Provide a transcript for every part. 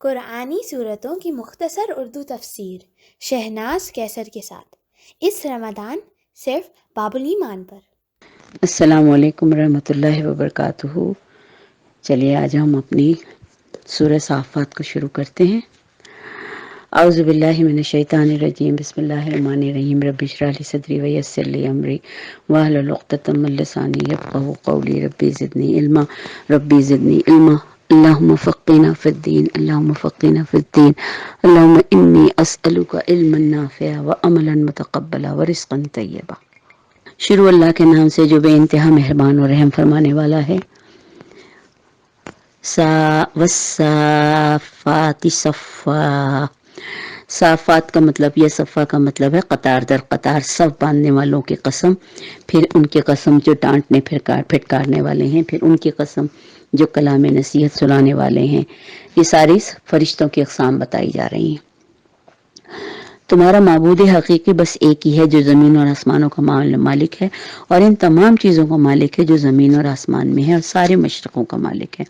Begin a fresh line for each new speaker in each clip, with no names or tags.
قرآنی صورتوں کی مختصر اردو تفسیر شہناز کیسر کے ساتھ اس رمضان صرف باب الایمان پر۔
السلام علیکم ورحمۃ اللہ وبرکاتہ۔ چلیے آج ہم اپنی سورہ صافات کو شروع کرتے ہیں۔ اعوذ باللہ من الشیطان الرجیم، بسم اللہ الرحمن الرحیم۔ رب اشرح لی صدری ویسر لی امری واحلل عقدۃ من لسانی یفقہوا قولی۔ ربی زدنی علما اللہم فقہنا فی الدین، اللہم فقہنا فی الدین، اللہم انی اسألک علما نافعا وعملا متقبلا ورزقا طیبا۔ شروع اللہ کے نام سے جو بے انتہا مہربان اور رحم فرمانے والا ہے۔ والصافات صفا، صافات کا مطلب یا صفا کا مطلب ہے قطار در قطار صف باندھنے والوں کی قسم، پھر ان کی قسم جو ڈانٹنے پھٹکارنے والے ہیں، پھر ان کی قسم جو کلام نصیحت سنانے والے ہیں۔ یہ ساری فرشتوں کی اقسام بتائی جا رہی ہیں۔ تمہارا معبود حقیقی بس ایک ہی ہے جو زمین اور آسمانوں کا مالک ہے، اور ان تمام چیزوں کا مالک ہے جو زمین اور آسمان میں ہے، اور سارے مشرقوں کا مالک ہے۔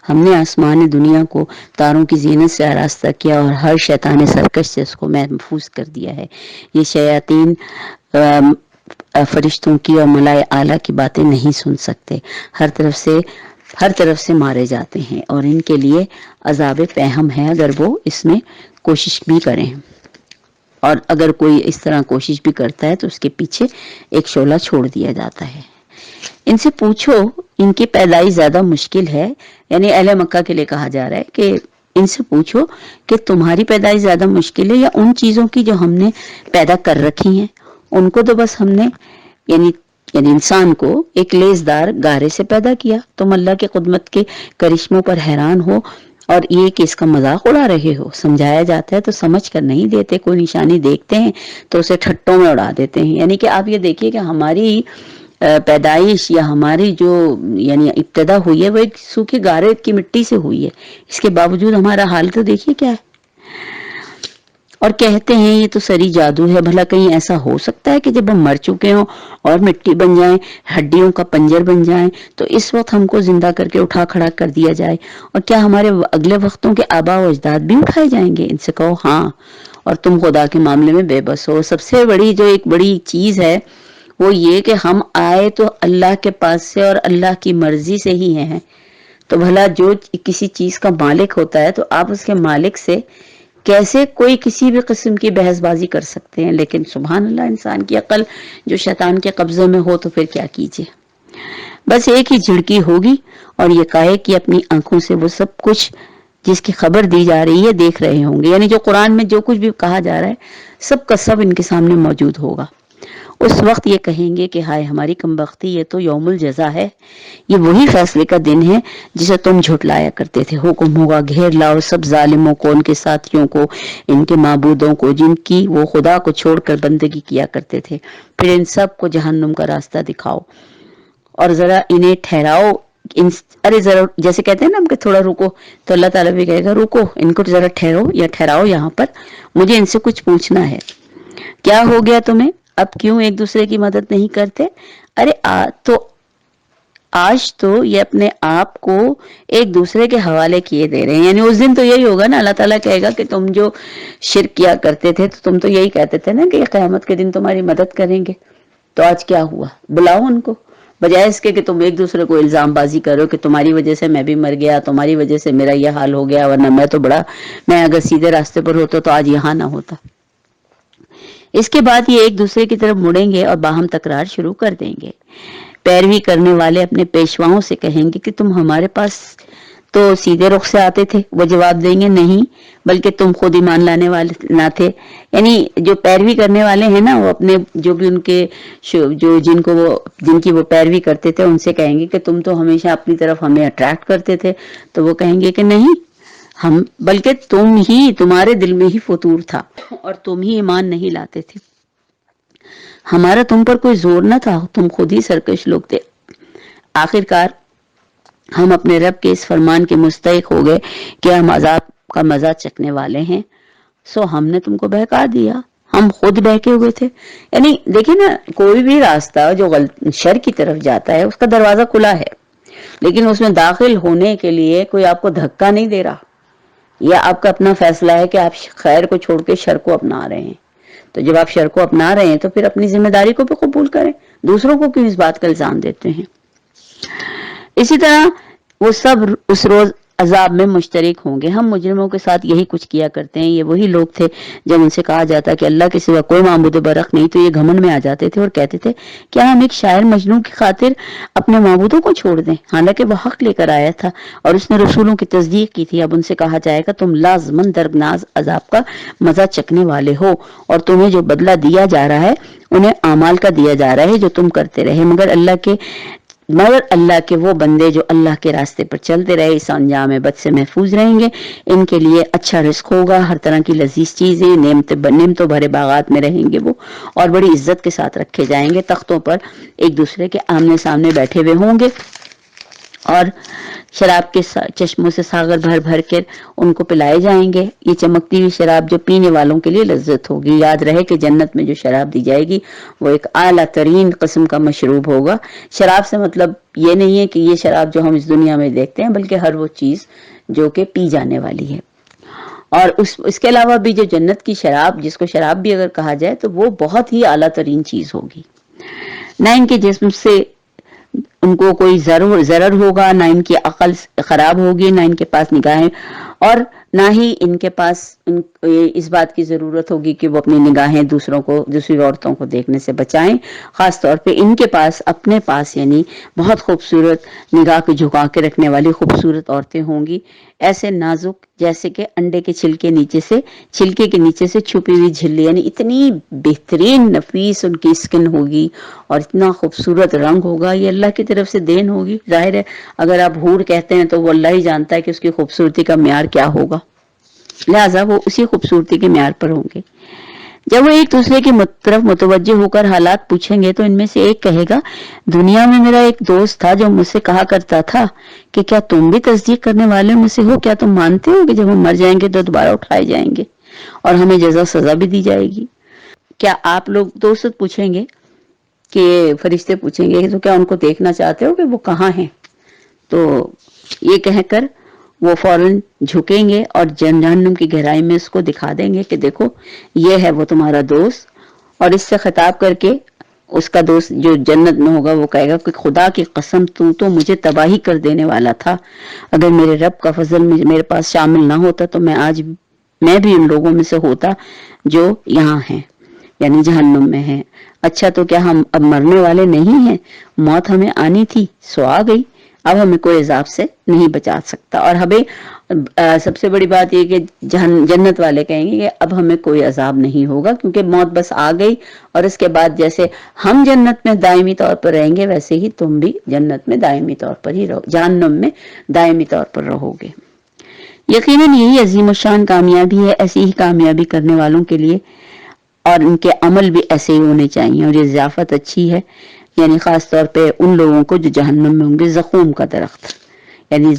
ہم نے آسمان دنیا کو تاروں کی زینت سے آراستہ کیا اور ہر شیطان سرکش سے اس کو محفوظ کر دیا ہے۔ یہ شیاطین فرشتوں کی اور ملائے اعلیٰ کی باتیں نہیں سن سکتے، ہر طرف سے مارے جاتے ہیں، اور ان کے لیے عذاب پیہم ہے اگر وہ اس میں کوشش بھی کریں، اور اگر کوئی اس طرح کوشش بھی کرتا ہے تو اس کے پیچھے ایک شعلہ چھوڑ دیا جاتا ہے۔ ان سے پوچھو، ان کی پیدائش زیادہ مشکل ہے، یعنی اہل مکہ کے لیے کہا جا رہا ہے کہ ان سے پوچھو کہ تمہاری پیدائش زیادہ مشکل ہے یا ان چیزوں کی جو ہم نے پیدا کر رکھی ہیں۔ ان کو تو بس ہم نے یعنی انسان کو ایک لیزدار گارے سے پیدا کیا، تم اللہ کے قدرت کے کرشموں پر حیران ہو اور یہ کہ اس کا مذاق اڑا رہے ہو۔ سمجھایا جاتا ہے تو سمجھ کر نہیں دیتے، کوئی نشانی دیکھتے ہیں تو اسے ٹھٹوں میں اڑا دیتے ہیں۔ یعنی کہ آپ یہ دیکھیے کہ ہماری پیدائش یا ہماری جو یعنی ابتدا ہوئی ہے وہ ایک سوکھے گارے کی مٹی سے ہوئی ہے، اس کے باوجود ہمارا حال تو دیکھیے کیا ہے۔ اور کہتے ہیں یہ تو سری جادو ہے، بھلا کہیں ایسا ہو سکتا ہے کہ جب ہم مر چکے ہوں اور مٹی بن جائیں، ہڈیوں کا پنجر بن جائیں، تو اس وقت ہم کو زندہ کر کے اٹھا کھڑا کر دیا جائے؟ اور کیا ہمارے اگلے وقتوں کے آباء و اجداد بھی اٹھائے جائیں گے؟ ان سے کہو ہاں، اور تم خدا کے معاملے میں بے بس ہو۔ سب سے بڑی جو ایک بڑی چیز ہے وہ یہ کہ ہم آئے تو اللہ کے پاس سے اور اللہ کی مرضی سے ہی ہیں، تو بھلا جو کسی چیز کا مالک ہوتا ہے تو آپ اس کے مالک سے کیسے کوئی کسی بھی قسم کی بحث بازی کر سکتے ہیں؟ لیکن سبحان اللہ، انسان کی عقل جو شیطان کے قبضے میں ہو تو پھر کیا کیجیے۔ بس ایک ہی جھڑکی ہوگی اور یہ کہے کہ اپنی آنکھوں سے وہ سب کچھ جس کی خبر دی جا رہی ہے دیکھ رہے ہوں گے، یعنی جو قرآن میں جو کچھ بھی کہا جا رہا ہے سب کا سب ان کے سامنے موجود ہوگا۔ اس وقت یہ کہیں گے کہ ہائے ہماری کمبختی، یہ تو یوم الجزا ہے، یہ وہی فیصلے کا دن ہے جسے تم جھٹلایا کرتے تھے۔ حکم ہوگا گھیر لاؤ سب ظالموں کو، ان کے ساتھیوں کو، ان کے معبودوں کو جن کی وہ خدا کو چھوڑ کر بندگی کیا کرتے تھے، پھر ان سب کو جہنم کا راستہ دکھاؤ اور ذرا انہیں ٹھہراؤ۔ ارے ذرا جیسے کہتے ہیں نا ہم کہ تھوڑا رکو، تو اللہ تعالیٰ بھی کہے گا رکو، ان کو ذرا ٹھہراؤ یہاں پر، مجھے ان سے کچھ پوچھنا ہے۔ کیا ہو گیا تمہیں؟ اب کیوں ایک دوسرے کی مدد نہیں کرتے؟ ارے آج تو یہ اپنے آپ کو ایک دوسرے کے حوالے کیے دے رہے ہیں، یعنی اس دن تو یہی ہوگا نا، اللہ تعالیٰ کہے گا کہ تم جو شرک کیا کرتے تھے تو تم تو یہی کہتے تھے نا کہ یہ قیامت کے دن تمہاری مدد کریں گے، تو آج کیا ہوا؟ بلاؤ ان کو، بجائے اس کے کہ تم ایک دوسرے کو الزام بازی کرو کہ تمہاری وجہ سے میں بھی مر گیا، تمہاری وجہ سے میرا یہ حال ہو گیا، ورنہ میں اگر سیدھے راستے پر ہوتا تو آج یہاں نہ ہوتا۔ اس کے بعد یہ ایک دوسرے کی طرف مڑیں گے اور باہم تکرار شروع کر دیں گے۔ پیروی کرنے والے اپنے پیشواؤں سے کہیں گے کہ تم ہمارے پاس تو سیدھے رخ سے آتے تھے، وہ جواب دیں گے نہیں، بلکہ تم خود ایمان لانے والے نہ تھے۔ یعنی جو پیروی کرنے والے ہیں نا، وہ اپنے جو بھی ان کے جن کی وہ پیروی کرتے تھے ان سے کہیں گے کہ تم تو ہمیشہ اپنی طرف ہمیں اٹریکٹ کرتے تھے، تو وہ کہیں گے کہ نہیں، بلکہ تمہارے دل میں ہی فطور تھا اور تم ہی ایمان نہیں لاتے تھے، ہمارا تم پر کوئی زور نہ تھا، تم خود ہی سرکش لوگ تھے۔ آخرکار ہم اپنے رب کے اس فرمان کے مستحق ہو گئے کہ ہم عذاب کا مزہ چکھنے والے ہیں، سو ہم نے تم کو بہکا دیا، ہم خود بہکے ہوئے تھے۔ یعنی دیکھیں نا، کوئی بھی راستہ جو شر کی طرف جاتا ہے اس کا دروازہ کھلا ہے، لیکن اس میں داخل ہونے کے لیے کوئی آپ کو دھکا نہیں دے رہا، یا آپ کا اپنا فیصلہ ہے کہ آپ خیر کو چھوڑ کے شر کو اپنا رہے ہیں، تو جب آپ شر کو اپنا رہے ہیں تو پھر اپنی ذمہ داری کو بھی قبول کریں، دوسروں کو کیوں اس بات کا الزام دیتے ہیں؟ اسی طرح وہ سب اس روز عذاب میں مشترک ہوں گے۔ ہم مجرموں کے ساتھ یہی کچھ کیا کرتے ہیں۔ یہ وہی لوگ تھے جب ان سے کہا جاتا کہ اللہ کے سوا کوئی معبود برحق نہیں، تو یہ گھمنڈ میں آ جاتے تھے اور کہتے تھے کیا ہم ایک شاعر مجنون کی خاطر اپنے معبودوں کو چھوڑ دیں، حالانکہ وہ حق لے کر آیا تھا اور اس نے رسولوں کی تصدیق کی تھی۔ اب ان سے کہا جائے گا تم لازمن دردناک عذاب کا مزہ چکھنے والے ہو، اور تمہیں جو بدلہ دیا جا رہا ہے انہیں اعمال کا دیا جا رہا ہے جو تم کرتے رہے، مگر اللہ کے وہ بندے جو اللہ کے راستے پر چلتے رہے اس انجام بد سے محفوظ رہیں گے۔ ان کے لیے اچھا رزق ہوگا، ہر طرح کی لذیذ چیزیں، نعمتوں بھرے باغات میں رہیں گے وہ، اور بڑی عزت کے ساتھ رکھے جائیں گے، تختوں پر ایک دوسرے کے آمنے سامنے بیٹھے ہوئے ہوں گے، اور شراب کے چشموں سے ساغر بھر بھر کر ان کو پلائے جائیں گے۔ یہ چمکتی ہوئی شراب جو پینے والوں کے لیے لذت ہوگی۔ یاد رہے کہ جنت میں جو شراب دی جائے گی وہ ایک اعلیٰ ترین قسم کا مشروب ہوگا۔ شراب سے مطلب یہ نہیں ہے کہ یہ شراب جو ہم اس دنیا میں دیکھتے ہیں، بلکہ ہر وہ چیز جو کہ پی جانے والی ہے۔ اور اس کے علاوہ بھی جو جنت کی شراب، جس کو شراب بھی اگر کہا جائے، تو وہ بہت ہی اعلیٰ ترین چیز ہوگی۔ نہ ان کے جسم سے ان کو کوئی ضرر ہوگا، نہ ان کی عقل خراب ہوگی، نہ ان کے پاس نگاہیں، اور نہ ہی ان کے پاس اس بات کی ضرورت ہوگی کہ وہ اپنی نگاہیں دوسری عورتوں کو دیکھنے سے بچائیں۔ خاص طور پہ ان کے پاس اپنے پاس یعنی بہت خوبصورت نگاہ کو جھکا کے رکھنے والی خوبصورت عورتیں ہوں گی، ایسے نازک جیسے کہ انڈے کے چھلکے کے نیچے سے چھپی ہوئی جھلی، یعنی اتنی بہترین نفیس ان کی اسکن ہوگی اور اتنا خوبصورت رنگ ہوگا۔ یہ اللہ کی طرف سے دین ہوگی۔ ظاہر ہے اگر آپ حور کہتے ہیں تو وہ اللہ ہی جانتا ہے کہ اس کی خوبصورتی کا معیار کیا ہوگا، لہذا وہ اسی خوبصورتی کے معیار پر ہوں گے۔ جب وہ ایک دوسرے کی طرف متوجہ ہو کر حالات پوچھیں گے تو ان میں سے ایک کہے گا دنیا میں میرا ایک دوست تھا جو مجھ سے کہا کرتا تھا کہ کیا تم بھی تصدیق کرنے والے میں سے ہو؟ کیا تم مانتے ہو کہ جب ہم مر جائیں گے تو دوبارہ اٹھائے جائیں گے اور ہمیں جزا سزا بھی دی جائے گی؟ کیا آپ لوگ دوست پوچھیں گے کہ فرشتے پوچھیں گے تو کیا ان کو دیکھنا چاہتے ہو کہ وہ کہاں ہیں؟ تو یہ کہہ کر وہ فوراً جھکیں گے اور جہنم کی گہرائی میں اس کو دکھا دیں گے کہ دیکھو یہ ہے وہ تمہارا دوست، اور اس سے خطاب کر کے اس کا دوست جو جنت میں ہوگا وہ کہے گا کہ خدا کی قسم تو مجھے تباہی کر دینے والا تھا، اگر میرے رب کا فضل میرے پاس شامل نہ ہوتا تو میں بھی ان لوگوں میں سے ہوتا جو یہاں ہیں، یعنی جہنم میں ہیں۔ اچھا تو کیا ہم اب مرنے والے نہیں ہیں؟ موت ہمیں آنی تھی سو آ گئی، اب ہمیں کوئی عذاب سے نہیں بچا سکتا۔ اور ہمیں سب سے بڑی بات یہ کہ جنت والے کہیں گے کہ اب ہمیں کوئی عذاب نہیں ہوگا کیونکہ موت بس آ گئی، اور اس کے بعد جیسے ہم جنت میں دائمی طور پر رہیں گے ویسے ہی تم بھی جنت میں دائمی طور پر ہی رہو، جہنم میں دائمی طور پر رہو گے۔ یقیناً یہی عظیم الشان کامیابی ہے ایسی ہی کامیابی کرنے والوں کے لیے، اور ان کے عمل بھی ایسے ہی ہونے چاہیے، اور یہ ضیافت اچھی ہے، یعنی خاص طور پہ ان لوگوں کو جو جہنم میں ہوں گے۔ زقوم کا درخت، یعنی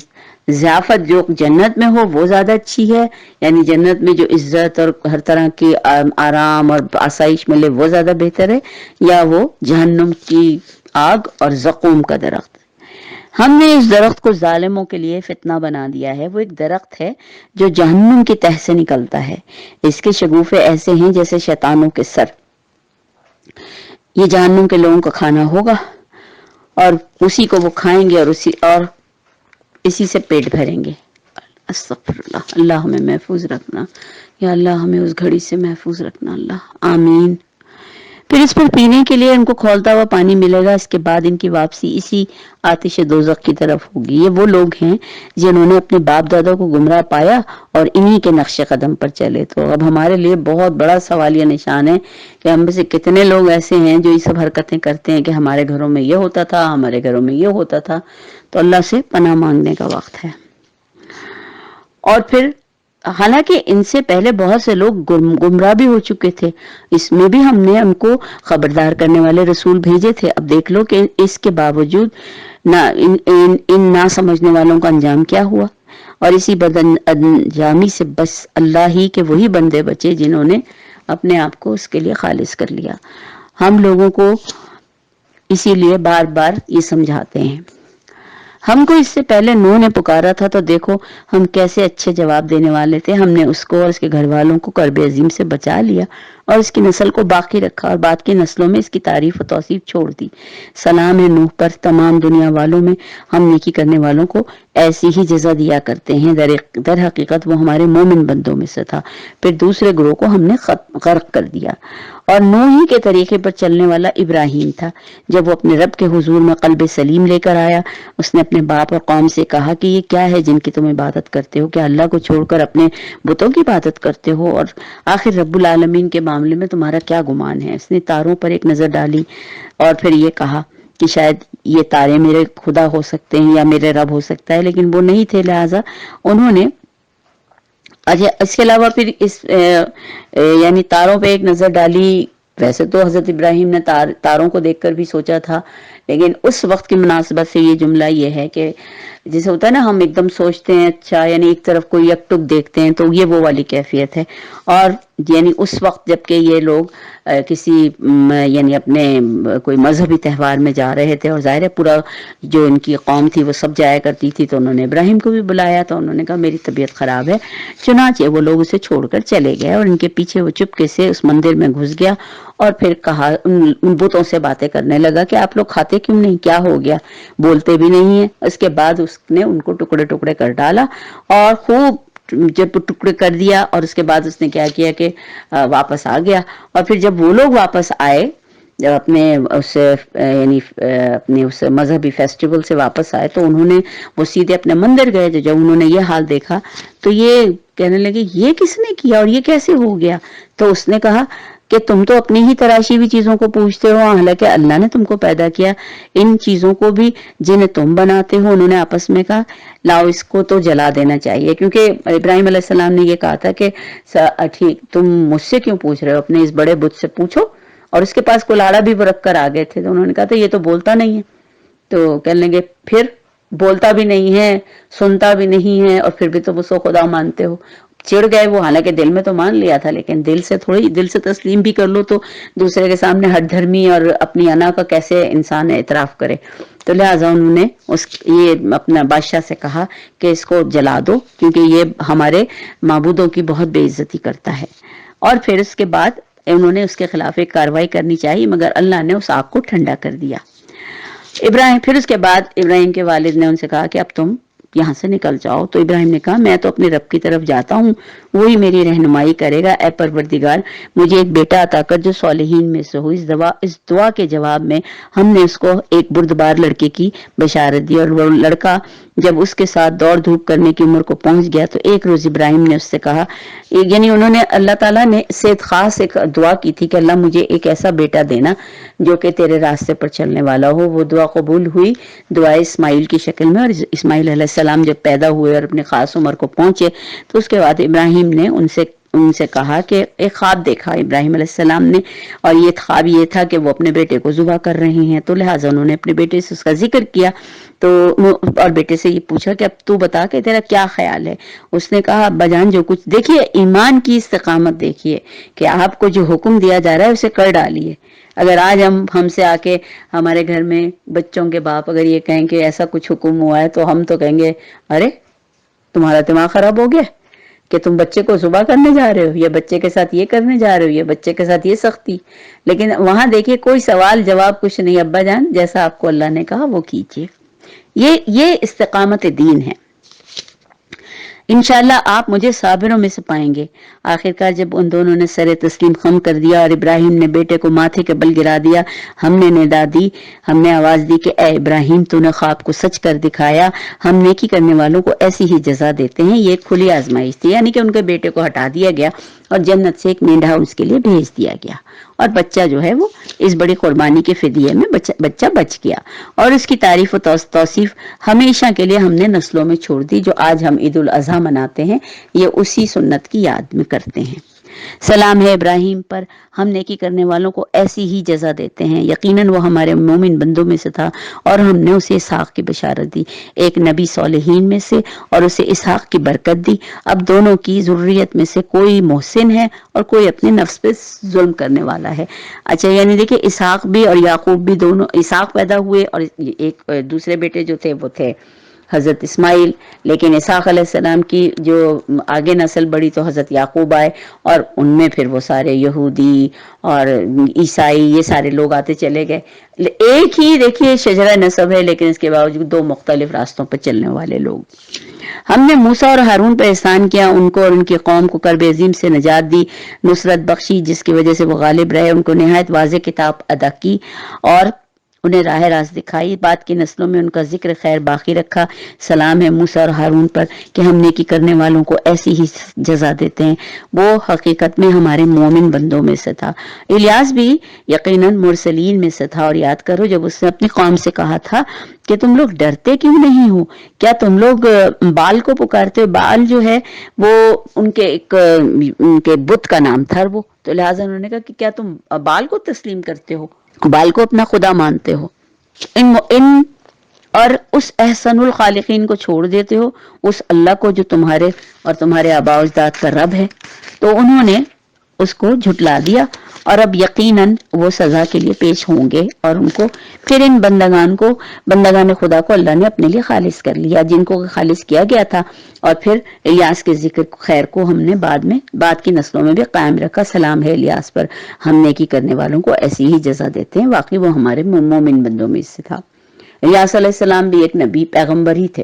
ضیافت جو جنت میں ہو وہ زیادہ اچھی ہے، یعنی جنت میں جو عزت اور ہر طرح کی آرام اور آسائش ملے وہ زیادہ بہتر ہے، یا وہ جہنم کی آگ اور زقوم کا درخت۔ ہم نے اس درخت کو ظالموں کے لیے فتنہ بنا دیا ہے۔ وہ ایک درخت ہے جو جہنم کی تہ سے نکلتا ہے، اس کے شگوفے ایسے ہیں جیسے شیطانوں کے سر۔ یہ جہنم کے لوگوں کا کھانا ہوگا اور اسی کو وہ کھائیں گے اور اسی سے پیٹ بھریں گے۔ استغفر اللہ، اللہ ہمیں محفوظ رکھنا، یا اللہ ہمیں اس گھڑی سے محفوظ رکھنا، اللہ آمین۔ پھر اس پر پینے کے لیے ان کو کھولتا ہوا پانی ملے گا، اس کے بعد ان کی واپسی اسی آتش دوزخ کی طرف ہوگی۔ یہ وہ لوگ ہیں جنہوں نے اپنے باپ دادا کو گمراہ پایا اور انہی کے نقش قدم پر چلے۔ تو اب ہمارے لیے بہت بڑا سوالیہ نشان ہے کہ ہم میں سے کتنے لوگ ایسے ہیں جو یہ سب حرکتیں کرتے ہیں کہ ہمارے گھروں میں یہ ہوتا تھا، ہمارے گھروں میں یہ ہوتا تھا۔ تو اللہ سے پناہ مانگنے کا وقت ہے۔ اور پھر حالانکہ ان سے پہلے بہت سے لوگ گمراہ بھی ہو چکے تھے، اس میں بھی ہم نے ان کو خبردار کرنے والے رسول بھیجے تھے۔ اب دیکھ لو کہ اس کے باوجود ان نہ سمجھنے والوں کا انجام کیا ہوا، اور اسی بد انجامی سے بس اللہ ہی کے وہی بندے بچے جنہوں نے اپنے آپ کو اس کے لیے خالص کر لیا۔ ہم لوگوں کو اسی لیے بار بار یہ سمجھاتے ہیں۔ ہم کو اس سے پہلے نوح نے پکارا تھا تو دیکھو ہم کیسے اچھے جواب دینے والے تھے، ہم نے اس کو اور اس کے گھر والوں کو کرب عظیم سے بچا لیا اور اس کی نسل کو باقی رکھا اور بعد کی نسلوں میں اس کی تعریف و توصیف چھوڑ دی۔ سلام ہے نوح پر، تمام دنیا والوں میں ہم نیکی کرنے والوں کو ایسی ہی جزا دیا کرتے ہیں۔ در حقیقت وہ ہمارے مومن بندوں میں سے تھا، پھر دوسرے گروہ کو ہم نے غرق کر دیا۔ اور نوح ہی کے طریقے پر چلنے والا ابراہیم تھا، جب وہ اپنے رب کے حضور میں قلب سلیم لے کر آیا، اس نے اپنے باپ اور قوم سے کہا کہ یہ کیا ہے جن کی تم عبادت کرتے ہو؟ کیا اللہ کو چھوڑ کر اپنے بتوں کی عبادت کرتے ہو؟ اور آخر رب العالمین کے معاملے میں تمہارا کیا گمان ہے؟ اس نے تاروں پر ایک نظر ڈالی اور پھر یہ کہا کہ شاید یہ تارے میرے خدا ہو سکتے ہیں یا میرے رب ہو سکتا ہے، لیکن وہ نہیں تھے، لہٰذا انہوں نے اچھا اس کے علاوہ پھر اس یعنی تاروں پہ ایک نظر ڈالی۔ ویسے تو حضرت ابراہیم نے تاروں کو دیکھ کر بھی سوچا تھا، لیکن اس وقت کی مناسبت سے یہ جملہ یہ ہے کہ جیسے ہوتا ہے نا ہم ایک دم سوچتے ہیں اچھا، یعنی ایک طرف کوئی یک ٹک دیکھتے ہیں تو یہ وہ والی کیفیت ہے۔ اور یعنی اس وقت جب کہ یہ لوگ کسی یعنی اپنے کوئی مذہبی تہوار میں جا رہے تھے اور ظاہر ہے پورا جو ان کی قوم تھی وہ سب جایا کرتی تھی، تو انہوں نے ابراہیم کو بھی بلایا، تو انہوں نے کہا میری طبیعت خراب ہے، چنانچہ وہ لوگ اسے چھوڑ کر چلے گئے اور ان کے پیچھے وہ چپکے سے اس مندر میں گھس گیا اور پھر کہا ان بتوں سے باتیں کرنے لگا کہ آپ لوگ کھاتے کیوں نہیں، کیا ہو گیا، بولتے بھی نہیں ہیں۔ اس کے بعد اس نے ان کو ٹکڑے ٹکڑے کر ڈالا اور خوب جب ٹکڑے کر دیا، اور اس کے بعد اس نے کیا کیا کہ واپس آ گیا۔ اور پھر جب وہ لوگ واپس آئے، جب اپنے اس یعنی اپنے اس مذہبی فیسٹیول سے واپس آئے، تو انہوں نے وہ سیدھے اپنے مندر گئے۔ جب انہوں نے یہ حال دیکھا تو یہ کہنے لگے یہ کس نے کیا اور یہ کیسے ہو گیا؟ تو اس نے کہا کہ تم تو اپنی ہی تراشی ہوئی چیزوں کو پوچھتے ہو، حالانکہ اللہ نے تم کو پیدا کیا، ان چیزوں کو بھی جنہیں تم بناتے ہو۔ انہوں نے آپس میں کہا لاؤ اس کو تو جلا دینا چاہیے، کیونکہ ابراہیم علیہ السلام نے یہ کہا تھا کہ ٹھیک تم مجھ سے کیوں پوچھ رہے ہو، اپنے اس بڑے بت سے پوچھو۔ اور اس کے پاس کلاڑا بھی وہ رکھ کر آ گئے تھے، تو انہوں نے کہا تھا یہ تو بولتا نہیں ہے، تو کہنے لگے پھر بولتا بھی نہیں ہے، سنتا بھی نہیں ہے، اور پھر بھی تم اس کو خدا مانتے ہو۔ چڑ گئے وہ، حالانکہ دل میں تو مان لیا تھا، لیکن دل سے تھوڑی، دل سے تسلیم بھی کر لو تو دوسرے کے سامنے ہٹ دھرمی اور اپنی انا کا کیسے انسان اعتراف کرے۔ تو لہٰذا انہوں نے یہ اپنا بادشاہ سے کہا کہ اس کو جلا دو، کیونکہ یہ ہمارے معبودوں کی بہت بے عزتی کرتا ہے۔ اور پھر اس کے بعد انہوں نے اس کے خلاف ایک کارروائی کرنی چاہیے، مگر اللہ نے اس آگ کو ٹھنڈا کر دیا۔ پھر اس کے بعد ابراہیم کے والد نے ان سے کہا کہ اب تم یہاں سے نکل جاؤ۔ تو ابراہیم نے کہا میں تو اپنے رب کی طرف جاتا ہوں، وہی میری رہنمائی کرے گا۔ اے پروردگار مجھے ایک بیٹا عطا کر جو صالحین میں سے ہو۔ اس دعا کے جواب میں ہم نے اس کو ایک بردبار لڑکے کی بشارت دی، اور وہ لڑکا جب اس کے ساتھ دوڑ دھوپ کرنے کی عمر کو پہنچ گیا تو ایک روز ابراہیم نے اس سے کہا، یعنی انہوں نے اللہ تعالیٰ نے سے خاص ایک دعا کی تھی کہ اللہ مجھے ایک ایسا بیٹا دینا جو کہ تیرے راستے پر چلنے والا ہو۔ وہ دعا قبول ہوئی، دعا اسماعیل کی شکل میں، اور اسماعیل علیہ السلام جب پیدا ہوئے اور اپنے خاص عمر کو پہنچے تو اس کے بعد ابراہیم نے ان سے کہا کہ ایک خواب دیکھا ابراہیم علیہ السلام نے، اور یہ خواب یہ تھا کہ وہ اپنے بیٹے کو ذبح کر رہے ہیں۔ تو لہٰذا انہوں نے اپنے بیٹے سے اس کا ذکر کیا تو اور بیٹے سے یہ پوچھا کہ اب تو بتا کہ تیرا کیا خیال ہے۔ اس نے کہا ابا جان جو کچھ دیکھیے، ایمان کی استقامت دیکھیے کہ آپ کو جو حکم دیا جا رہا ہے اسے کر ڈالیے۔ اگر آج ہم سے آ کے ہمارے گھر میں بچوں کے باپ اگر یہ کہیں کہ ایسا کچھ حکم ہوا ہے تو ہم تو کہیں گے ارے تمہارا دماغ خراب ہو گیا کہ تم بچے کو ذبح کرنے جا رہے ہو، یا بچے کے ساتھ یہ کرنے جا رہے ہو، یا بچے کے ساتھ یہ سختی۔ لیکن وہاں دیکھیے کوئی سوال جواب کچھ نہیں، ابا جان جیسا آپ کو اللہ نے کہا وہ کیجیے۔ یہ استقامت دین ہے۔ انشاءاللہ آپ مجھے صابروں میں سے پائیں گے۔ آخرکار جب ان دونوں نے سر تسلیم خم کر دیا اور ابراہیم نے بیٹے کو ماتھے کے بل گرا دیا، ہم نے ندا دی، ہم نے آواز دی کہ اے ابراہیم تو نے خواب کو سچ کر دکھایا، ہم نیکی کرنے والوں کو ایسی ہی جزا دیتے ہیں۔ یہ ایک کھلی آزمائش تھی، یعنی کہ ان کے بیٹے کو ہٹا دیا گیا اور جنت سے ایک مینڈھا اس کے لیے بھیج دیا گیا، اور بچہ جو ہے وہ اس بڑی قربانی کے فدیے میں بچہ بچ گیا، اور اس کی تعریف و توصیف ہمیشہ کے لیے ہم نے نسلوں میں چھوڑ دی۔ جو آج ہم عید الاضحیٰ مناتے ہیں یہ اسی سنت کی یاد میں کرتے ہیں۔ سلام ہے ابراہیم پر، ہم نیکی کرنے والوں کو ایسی ہی جزا دیتے ہیں، یقیناً وہ ہمارے مومن بندوں میں سے تھا اور ہم نے اسے اسحاق کی بشارت دی، ایک نبی صالحین میں سے، اور اسے اسحاق کی برکت دی۔ اب دونوں کی ذریت میں سے کوئی محسن ہے اور کوئی اپنے نفس پہ ظلم کرنے والا ہے۔ اچھا، یعنی دیکھیں اسحاق بھی اور یعقوب بھی دونوں، اسحاق پیدا ہوئے اور ایک دوسرے بیٹے جو تھے وہ تھے حضرت اسماعیل، لیکن اسحاق علیہ السلام کی جو آگے نسل بڑھی تو حضرت یعقوب آئے، اور ان میں پھر وہ سارے یہودی اور عیسائی یہ سارے لوگ آتے چلے گئے۔ ایک ہی دیکھیے شجرہ نسب ہے، لیکن اس کے باوجود دو مختلف راستوں پر چلنے والے لوگ۔ ہم نے موسیٰ اور ہارون پر احسان کیا، ان کو اور ان کی قوم کو کرب عظیم سے نجات دی، نصرت بخشی جس کی وجہ سے وہ غالب رہے، ان کو نہایت واضح کتاب ادا کی اور انہیں راہ راست دکھائی، بعد کی نسلوں میں ان کا ذکر خیر باقی رکھا۔ سلام ہے موسیٰ اور ہارون پر کہ ہم نیکی کرنے والوں کو ایسی ہی جزا دیتے ہیں، وہ حقیقت میں ہمارے مومن بندوں میں سے تھا۔ الیاس بھی یقیناً مرسلین میں سے تھا، اور یاد کرو جب اس نے اپنی قوم سے کہا تھا کہ تم لوگ ڈرتے کیوں نہیں ہو، کیا تم لوگ بال کو پکارتے ہو؟ بال جو ہے وہ ان کے بت کا نام تھا، وہ تو لہٰذا انہوں نے کہا کہ کیا تم بال کو تسلیم کرتے ہو، بال کو اپنا خدا مانتے ہو، ان اور اس احسن الخالقین کو چھوڑ دیتے ہو، اس اللہ کو جو تمہارے اور تمہارے آباء و اجداد کا رب ہے۔ تو انہوں نے اس کو جھٹلا دیا، اور اب یقیناً وہ سزا کے لیے پیش ہوں گے، اور ان کو پھر ان بندگان خدا کو اللہ نے اپنے لیے خالص کر لیا، جن کو خالص کیا گیا تھا، اور پھر الیاس کے ذکر خیر کو ہم نے بعد کی نسلوں میں بھی قائم رکھا۔ سلام ہے الیاس پر، ہم نیکی کرنے والوں کو ایسی ہی جزا دیتے ہیں، واقعی وہ ہمارے مومن بندوں میں سے تھا۔ الیاس علیہ السلام بھی ایک نبی پیغمبر ہی تھے،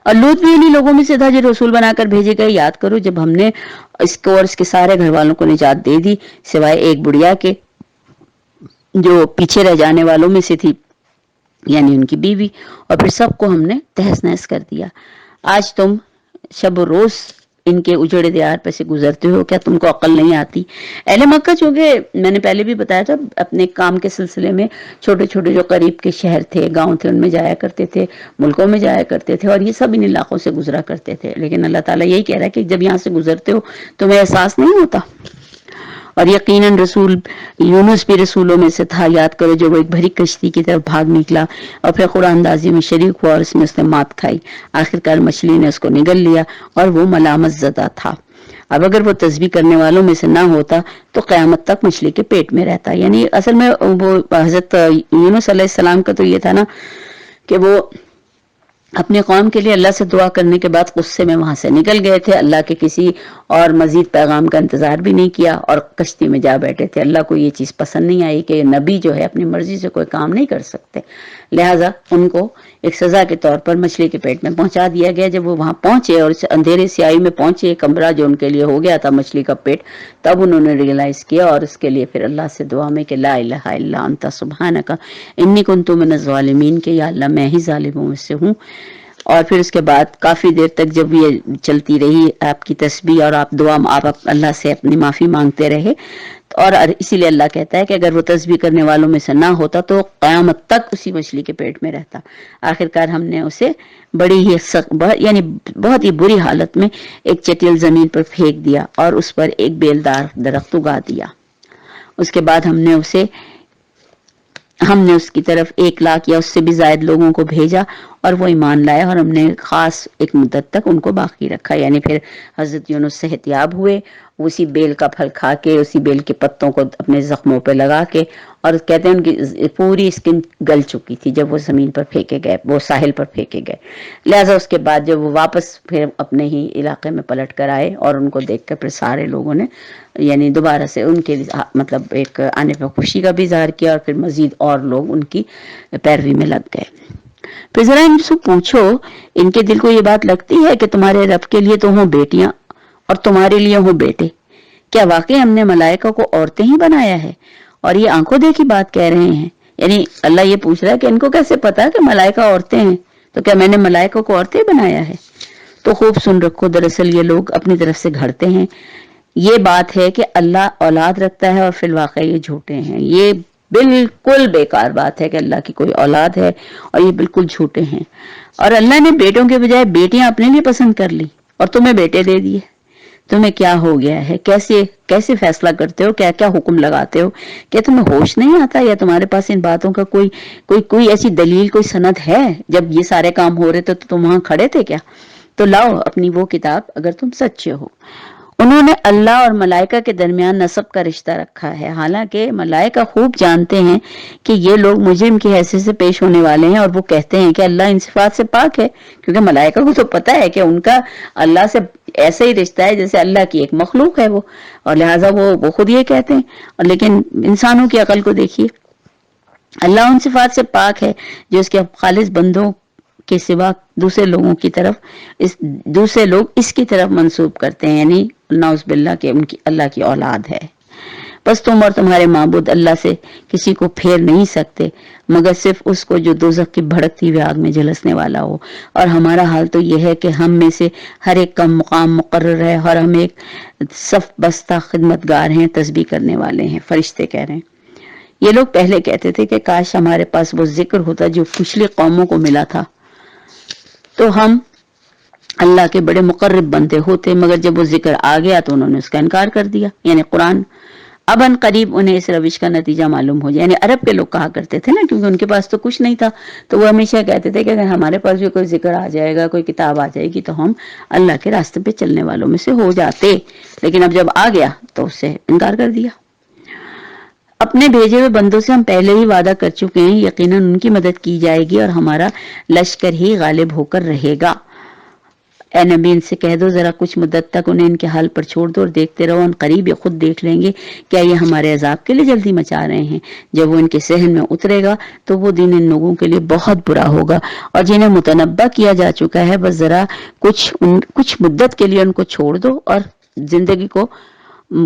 اور لوط بھی انہی لوگوں میں سے تھا جو رسول بنا کر بھیجے گئے۔ یاد کرو جب ہم نے اس کو اور اس کے سارے گھر والوں کو نجات دے دی، سوائے ایک بڑھیا کے جو پیچھے رہ جانے والوں میں سے تھی، یعنی ان کی بیوی، اور پھر سب کو ہم نے تہس نہس کر دیا۔ آج تم شب و روز ان کے اجڑے دیار پہ سے گزرتے ہو، کیا تم کو عقل نہیں آتی؟ اہل مکہ چونکہ میں نے پہلے بھی بتایا تھا اپنے کام کے سلسلے میں چھوٹے چھوٹے جو قریب کے شہر تھے، گاؤں تھے، ان میں جایا کرتے تھے، ملکوں میں جایا کرتے تھے، اور یہ سب ان علاقوں سے گزرا کرتے تھے، لیکن اللہ تعالیٰ یہی کہہ رہا ہے کہ جب یہاں سے گزرتے ہو تمہیں احساس نہیں ہوتا۔ اور یقیناً رسول یونس بھی رسولوں میں سے تھا، یاد کرو جو وہ ایک بھری کشتی کی طرف بھاگ نکلا اور پھر قرآن اندازی میں شریک ہوا اور اس میں مات کھائی، آخرکار مچھلی نے اس کو نگل لیا اور وہ ملامت زدہ تھا۔ اب اگر وہ تسبیح کرنے والوں میں سے نہ ہوتا تو قیامت تک مچھلی کے پیٹ میں رہتا۔ یعنی اصل میں وہ حضرت یونس علیہ السلام کا تو یہ تھا نا کہ وہ اپنے قوم کے لیے اللہ سے دعا کرنے کے بعد غصے میں وہاں سے نکل گئے تھے، اللہ کے کسی اور مزید پیغام کا انتظار بھی نہیں کیا اور کشتی میں جا بیٹھے تھے۔ اللہ کو یہ چیز پسند نہیں آئی کہ نبی جو ہے اپنی مرضی سے کوئی کام نہیں کر سکتے، لہٰذا ان کو ایک سزا کے طور پر مچھلی کے پیٹ میں پہنچا دیا گیا۔ جب وہ وہاں پہنچے اور اندھیرے سیاہی میں پہنچے، کمرہ جو ان کے لیے ہو گیا تھا مچھلی کا پیٹ، تب انہوں نے ریئلائز کیا اور اس کے لیے پھر اللہ سے دعا میں کہ لا الہ الا انت سبحانک انی کنت من الظالمین، کہ یا اللہ میں ہی ظالموں میں سے ہوں۔ اور پھر اس کے بعد کافی دیر تک جب یہ چلتی رہی آپ کی تسبیح اور آپ اللہ سے اپنی معافی مانگتے رہے، اور اسی لیے اللہ کہتا ہے کہ اگر وہ تسبیح کرنے والوں میں سے نہ ہوتا تو قیامت تک اسی مچھلی کے پیٹ میں رہتا۔ آخرکار ہم نے اسے بڑی ہی یعنی بہت ہی بری حالت میں ایک چٹیل زمین پر پھینک دیا اور اس پر ایک بیلدار درخت اگا دیا۔ اس کے بعد ہم نے اس کی طرف 1,00,000 یا اس سے بھی زائد لوگوں کو بھیجا اور وہ ایمان لائے، اور ہم نے خاص ایک مدت تک ان کو باقی رکھا۔ یعنی پھر حضرت یونس صحتیاب ہوئے، اسی بیل کا پھل کھا کے، اسی بیل کے پتوں کو اپنے زخموں پہ لگا کے، اور کہتے ہیں ان کی پوری اسکن گل چکی تھی جب وہ زمین پر پھینکے گئے، وہ ساحل پر پھینکے گئے۔ لہٰذا اس کے بعد جب وہ واپس پھر اپنے ہی علاقے میں پلٹ کر آئے اور ان کو دیکھ کر پھر سارے لوگوں نے یعنی دوبارہ سے ان کے مطلب ایک آنے پر خوشی کا بھی اظہار کیا، اور پھر مزید اور لوگ ان کی پیروی میں لگ گئے۔ پھر ذرا ان سے پوچھو ان کے دل کو یہ بات لگتی ہے کہ تمہارے رب کے لیے تو ہوں بیٹیاں اور تمہارے لیے ہوں بیٹے؟ کیا واقعی ہم نے ملائکہ کو عورتیں ہی بنایا ہے اور یہ آنکھوں دیکھی بات کہہ رہے ہیں؟ یعنی اللہ یہ پوچھ رہا ہے کہ ان کو کیسے پتا کہ ملائکہ عورتیں ہیں، تو کیا میں نے ملائکہ کو عورتیں بنایا ہے؟ تو خوب سن رکھو، دراصل یہ لوگ اپنی طرف سے گھڑتے ہیں۔ یہ بات ہے کہ اللہ اولاد رکھتا ہے اور فی الواقع یہ جھوٹے ہیں۔ یہ بالکل بیکار بات ہے کہ اللہ کی کوئی اولاد ہے، اور یہ بالکل جھوٹے ہیں۔ اور اللہ نے بیٹوں کے بجائے بیٹیاں اپنے لیے پسند کر لی اور تمہیں بیٹے دے دیے۔ تمہیں کیا ہو گیا ہے, کیسے کیسے فیصلہ کرتے ہو, کیا کیا حکم لگاتے ہو, کیا تمہیں ہوش نہیں آتا, یا تمہارے پاس ان باتوں کا کوئی ایسی دلیل, کوئی سند ہے؟ جب یہ سارے کام ہو رہے تھے تو تم وہاں کھڑے تھے کیا؟ تو لاؤ اپنی وہ کتاب اگر تم سچے ہو. انہوں نے اللہ اور ملائکہ کے درمیان نسب کا رشتہ رکھا ہے, حالانکہ ملائکہ خوب جانتے ہیں کہ یہ لوگ مجرم کی حیثیت سے پیش ہونے والے ہیں, اور وہ کہتے ہیں کہ اللہ ان صفات سے پاک ہے, کیونکہ ملائکہ کو تو پتا ہے کہ ان کا اللہ سے ایسا ہی رشتہ ہے جیسے اللہ کی ایک مخلوق ہے وہ, اور لہٰذا وہ خود یہ کہتے ہیں. اور لیکن انسانوں کی عقل کو دیکھیے, اللہ ان صفات سے پاک ہے جو اس کے خالص بندوں کے سوا دوسرے لوگوں کی طرف دوسرے لوگ اس کی طرف منسوب کرتے ہیں, یعنی نعوذ باللہ کہ ان کی اللہ کی اولاد ہے. بس تم اور تمہارے معبود اللہ سے کسی کو پھیر نہیں سکتے مگر صرف اس کو جو دوزخ کی بھڑکتی ہوئی آگ میں جھلسنے والا ہو. اور ہمارا حال تو یہ ہے کہ ہم میں سے ہر ایک کا مقام مقرر ہے, اور ہم ایک صف بستہ خدمتگار ہیں, تسبیح کرنے والے ہیں. فرشتے کہہ رہے ہیں, یہ لوگ پہلے کہتے تھے کہ کاش ہمارے پاس وہ ذکر ہوتا جو پچھلی قوموں کو ملا تھا, تو ہم اللہ کے بڑے مقرب بندے ہوتے, مگر جب وہ ذکر آ گیا تو انہوں نے اس کا انکار کر دیا, یعنی قرآن. اب ان قریب انہیں اس روش کا نتیجہ معلوم ہو جائے. یعنی عرب کے لوگ کہا کرتے تھے نا, کیونکہ ان کے پاس تو کچھ نہیں تھا, تو وہ ہمیشہ کہتے تھے کہ اگر ہمارے پاس بھی کوئی ذکر آ جائے گا, کوئی کتاب آ جائے گی, تو ہم اللہ کے راستے پہ چلنے والوں میں سے ہو جاتے. لیکن اب جب آ گیا تو اس سے انکار کر دیا. اپنے بھیجے ہوئے بندوں سے ہم پہلے ہی وعدہ کر چکے ہیں, یقیناً ان کی مدد کی جائے گی اور ہمارا لشکر ہی غالب ہو کر رہے گا. اے نبی ان سے کہہ دو ذرا کچھ مدت تک انہیں ان کے حال پر چھوڑ دو اور دیکھتے رہو, ان قریب یہ خود دیکھ لیں گے کیا یہ ہمارے عذاب کے لیے جلدی مچا رہے ہیں. جب وہ ان کے ذہن میں اترے گا تو وہ دن ان لوگوں کے لیے بہت برا ہوگا, اور جنہیں متنبہ کیا جا چکا ہے بس ذرا کچھ مدت کے لیے ان کو چھوڑ دو اور زندگی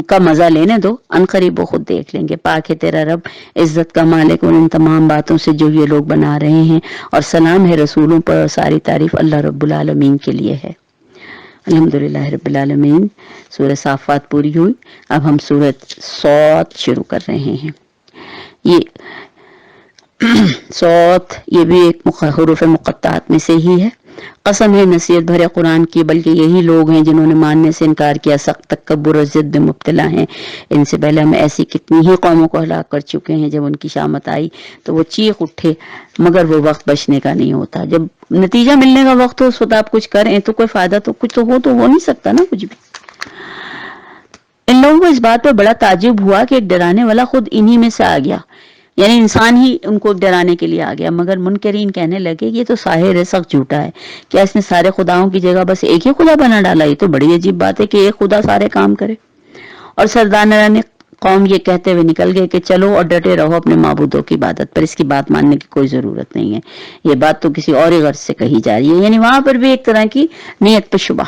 کا مزہ لینے دو, ان قریب وہ خود دیکھ لیں گے. پاک ہے تیرا رب عزت کا مالک ان تمام باتوں سے جو یہ لوگ بنا رہے ہیں, اور سلام ہے رسولوں پر, اور ساری تعریف اللہ رب العالمین کے لیے ہے. الحمدللہ رب العالمین. سورہ صافات پوری ہوئی, اب ہم سورہ صاد شروع کر رہے ہیں. یہ صوت یہ بھی ایک حروف مقطعات میں سے ہی ہے. قسم ہے نصیحت بھرے قرآن کی, بلکہ یہی لوگ ہیں جنہوں نے ماننے سے انکار کیا, سخت تکبر اور ضد میں مبتلا ہیں. ان سے پہلے ہم ایسی کتنی ہی قوموں کو ہلاک کر چکے ہیں, جب ان کی شامت آئی تو وہ چیخ اٹھے, مگر وہ وقت بچنے کا نہیں ہوتا. جب نتیجہ ملنے کا وقت ہو اس وقت آپ کچھ کریں تو کوئی فائدہ تو کچھ تو ہو نہیں سکتا نا کچھ بھی. ان لوگوں کو اس بات پہ بڑا تعجب ہوا کہ ایک ڈرانے والا خود انہی میں سے آ گیا, یعنی انسان ہی ان کو ڈرانے کے لیے آ گیا. مگر منکرین کہنے لگے یہ تو ساحر ہے, سخت جھوٹا ہے, کیا اس نے سارے خداؤں کی جگہ بس ایک ہی خدا بنا ڈالا؟ یہ تو بڑی عجیب بات ہے کہ ایک خدا سارے کام کرے. اور سرداران قوم یہ کہتے ہوئے نکل گئے کہ چلو اور ڈٹے رہو اپنے معبودوں کی عبادت پر, اس کی بات ماننے کی کوئی ضرورت نہیں ہے, یہ بات تو کسی اور ہی غرض سے کہی جا رہی ہے. یعنی وہاں پر بھی ایک طرح کی نیت پہ شبہ.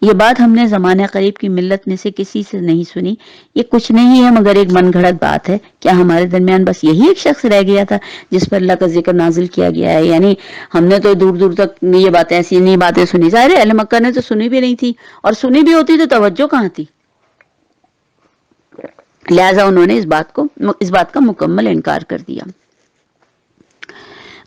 یہ بات ہم نے زمانہ قریب کی ملت میں سے کسی سے نہیں سنی, یہ کچھ نہیں ہے مگر ایک من گھڑت بات ہے. کیا ہمارے درمیان بس یہی ایک شخص رہ گیا تھا جس پر اللہ کا ذکر نازل کیا گیا ہے؟ یعنی ہم نے تو دور دور تک یہ باتیں ایسی نہیں باتیں سنی, ظاہر ہے اہل مکہ نے تو سنی بھی نہیں تھی, اور سنی بھی ہوتی تو توجہ کہاں تھی. لہذا انہوں نے اس بات کا مکمل انکار کر دیا.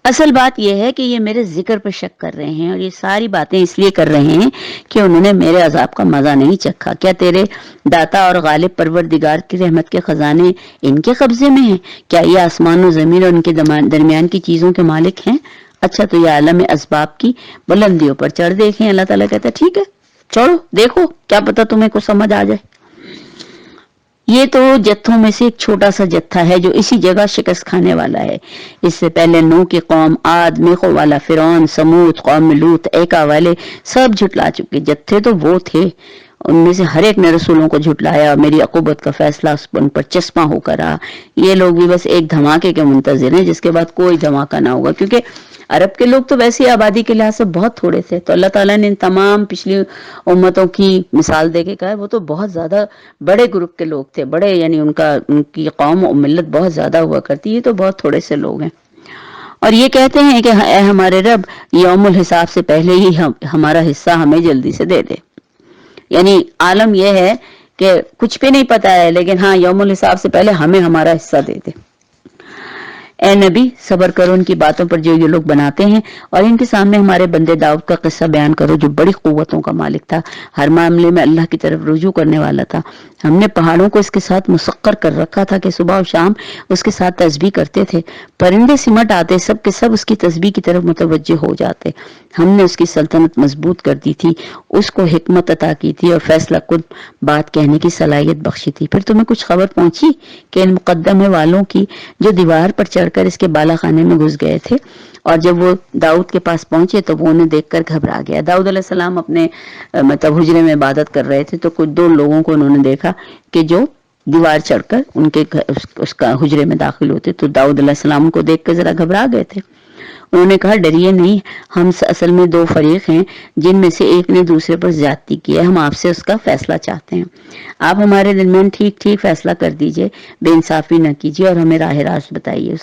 اصل بات یہ ہے کہ یہ میرے ذکر پر شک کر رہے ہیں, اور یہ ساری باتیں اس لیے کر رہے ہیں کہ انہوں نے میرے عذاب کا مزہ نہیں چکھا. کیا تیرے داتا اور غالب پروردگار کی رحمت کے خزانے ان کے قبضے میں ہیں؟ کیا یہ آسمان و زمین اور ان کے درمیان کی چیزوں کے مالک ہیں؟ اچھا تو یہ عالم اسباب کی بلندیوں پر چڑھ دیکھیں. اللہ تعالیٰ کہتا ہے ٹھیک ہے چھوڑو, دیکھو, کیا پتا تمہیں کچھ سمجھ آ جائے. یہ تو جتھوں میں سے ایک چھوٹا سا جتھا ہے جو اسی جگہ شکست کھانے والا ہے. اس سے پہلے نوح کی قوم, عاد, میخو والا فرعون, سمود, قوم لوط, ایکا والے سب جھٹلا چکے. جتھے تو وہ تھے, ان میں سے ہر ایک نے رسولوں کو جھٹلایا, اور میری عقوبت کا فیصلہ ان پر چشمہ ہو کر رہا. یہ لوگ بھی بس ایک دھماکے کے منتظر ہیں جس کے بعد کوئی دھماکہ نہ ہوگا, کیونکہ عرب کے لوگ تو ویسے آبادی کے لحاظ سے بہت تھوڑے تھے. تو اللہ تعالیٰ نے ان تمام پچھلی امتوں کی مثال دے کے کہا وہ تو بہت زیادہ بڑے گروپ کے لوگ تھے, بڑے, یعنی ان کی قوم و ملت بہت زیادہ ہوا کرتی ہے, تو بہت تھوڑے سے لوگ ہیں. اور یہ کہتے ہیں کہ اے ہمارے رب یوم الحساب سے پہلے ہی ہمارا حصہ ہمیں جلدی سے دے دے. یعنی عالم یہ ہے کہ کچھ بھی نہیں پتا ہے, لیکن ہاں یوم الحساب سے پہلے ہمیں ہمارا حصہ دے دے. اے نبی صبر کرو ان کی باتوں پر جو یہ لوگ بناتے ہیں، اور ان کے سامنے ہمارے بندے داؤد کا قصہ بیان کرو جو بڑی قوتوں کا مالک تھا، ہر معاملے میں اللہ کی طرف رجوع کرنے والا تھا۔ ہم نے پہاڑوں کو اس کے ساتھ مسخر کر رکھا تھا کہ صبح و شام اس کے ساتھ تسبیح کرتے تھے، پرندے سمٹ آتے سب کے سب اس کی تسبیح کی طرف متوجہ ہو جاتے۔ ہم نے اس کی سلطنت مضبوط کر دی تھی، اس کو حکمت عطا کی تھی اور فیصلہ کن بات کہنے کی صلاحیت بخشی تھی۔ پھر تمہیں کچھ خبر پہنچی کہ ان مقدمے والوں کی جو دیوار پر چڑھ کر اس کے بالا خانے میں گھس گئے تھے، اور جب وہ داؤد کے پاس پہنچے تو وہ انہیں دیکھ کر گھبرا گیا۔ داؤد علیہ السلام اپنے مطلب حجرے میں عبادت کر رہے تھے، تو کچھ دو لوگوں کو انہوں نے دیکھا کہ جو دیوار چڑھ کر ان کے اس کا حجرے میں داخل ہوتے، تو داؤد علیہ السلام کو دیکھ کر ذرا گھبرا گئے تھے۔ انہوں نے کہا ڈریے نہیں، ہم اصل میں دو فریق ہیں جن میں سے ایک نے دوسرے پر زیادتی کی ہے، ہم آپ سے اس کا فیصلہ چاہتے ہیں، آپ ہمارے درمیان ٹھیک ٹھیک فیصلہ کر دیجئے، بے انصافی نہ کیجیے اور ہمیں راہ راست بتائیے۔